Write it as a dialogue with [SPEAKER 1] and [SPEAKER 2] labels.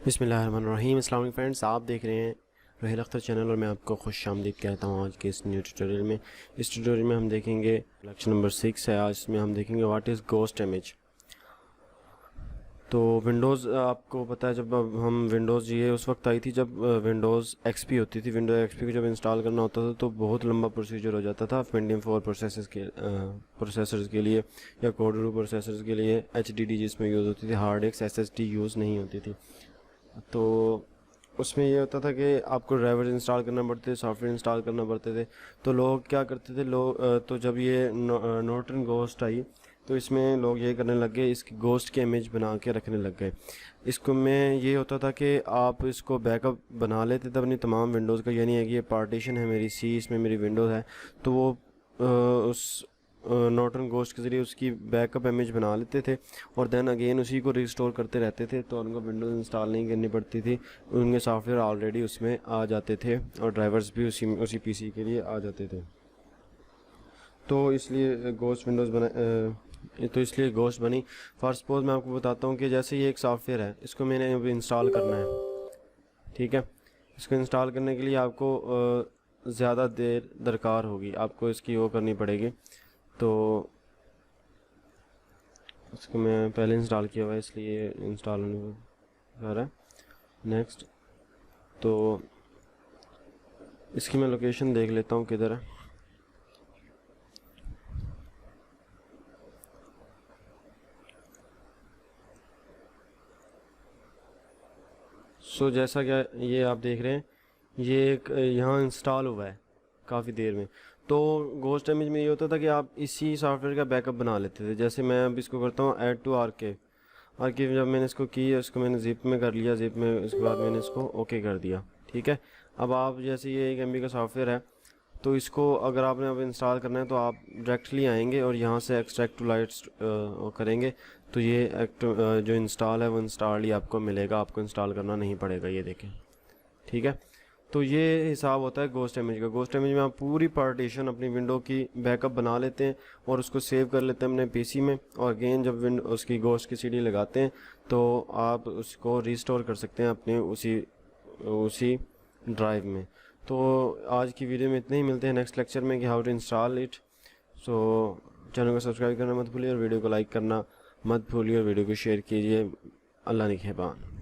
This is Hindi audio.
[SPEAKER 1] बिस्मिल्लाहिर्रहमानिर्रहीम। अस्सलाम वालेकुम फ्रेंड्स, आप देख रहे हैं रोहिल अख्तर चैनल और मैं आपको खुश आमदीद कहता हूँ। आज के इस न्यू ट्यूटोरियल में हम देखेंगे लेक्चर नंबर 6 है। आज इसमें हम देखेंगे व्हाट इज़ घोस्ट इमेज। तो विंडोज़, आपको पता है जब हम विंडोज़ ये उस वक्त आई थी जब विंडोज़ एक्सपी होती थी। विंडोज़ एक्सपी को जब इंस्टॉल करना होता था तो बहुत लंबा प्रोसीजर हो जाता था। पेंटियम 4 प्रोसेसर्स के लिए या कोडरू प्रोसेसर्स के लिए HDD जिसमें यूज़ होती थी, हार्ड डिस्क SSD यूज़ नहीं होती थी। तो उसमें ये होता था कि आपको ड्राइवर इंस्टॉल करना पड़ते थे, सॉफ्टवेयर इंस्टॉल करना पड़ते थे। तो लोग क्या करते थे, तो जब ये नॉर्टन घोस्ट आई तो इसमें लोग ये करने लग गए, इसकी घोस्ट की इमेज बना के रखने लग गए। इसको में ये होता था कि आप इसको बैकअप बना लेते थे अपनी तमाम विंडोज़ का। यानी है कि ये पार्टीशन है मेरी सी, इसमें मेरी विंडोज़ है, तो वो उस नॉर्टन घोस्ट के ज़रिए उसकी बैकअप इमेज बना लेते थे और देन अगेन उसी को रिस्टोर करते रहते थे। तो उनको विंडोज़ इंस्टॉल नहीं करनी पड़ती थी, उनके सॉफ्टवेयर ऑलरेडी उसमें आ जाते थे और ड्राइवर्स भी उसी पीसी के लिए आ जाते थे। तो इसलिए घोस्ट बनी। फॉर सपोज मैं आपको बताता हूँ कि जैसे ये एक सॉफ्टवेयर है, इसको मैंने अभी इंस्टॉल करना है, ठीक है। इसको इंस्टॉल करने के लिए आपको ज़्यादा देर दरकार होगी, आपको इसकी वो करनी पड़ेगी। तो इसको मैं पहले इंस्टॉल किया हुआ है इसलिए इंस्टॉल होने कर रहा है। नेक्स्ट, तो इसकी मैं लोकेशन देख लेता हूँ किधर है। जैसा क्या ये आप देख रहे हैं, ये एक यहाँ इंस्टॉल हुआ है काफ़ी देर में। तो घोस्ट इमेज में ये होता था कि आप इसी सॉफ्टवेयर का बैकअप बना लेते थे। जैसे मैं अब इसको करता हूँ ऐड टू आर्काइव। जब मैंने इसको की, इसको मैंने जिप में कर लिया, जिप में उसके बाद मैंने इसको ओके कर दिया, ठीक है। अब आप जैसे ये 1 MB का सॉफ्टवेयर है, तो इसको अगर आपने अब इंस्टॉल करना है तो आप डायरेक्टली आएंगे और यहाँ से एक्सट्रैक्ट टू लाइट्स करेंगे तो ये जो इंस्टॉल है वो इंस्टॉल ही आपको मिलेगा, आपको इंस्टॉल करना नहीं पड़ेगा। ये देखें, ठीक है। तो ये हिसाब होता है घोस्ट इमेज का। घोस्ट इमेज में आप पूरी पार्टीशन अपनी विंडो की बैकअप बना लेते हैं और उसको सेव कर लेते हैं अपने पीसी में, और अगेन जब उसकी घोस्ट की CD लगाते हैं तो आप उसको रिस्टोर कर सकते हैं अपने उसी ड्राइव में। तो आज की वीडियो में इतने ही, मिलते हैं नेक्स्ट लेक्चर में कि how to install it. Channel को सब्सक्राइब करना मत भूलिए और वीडियो को लाइक करना मत भूलिए और वीडियो को शेयर कीजिए। अल्लाह निगहबान।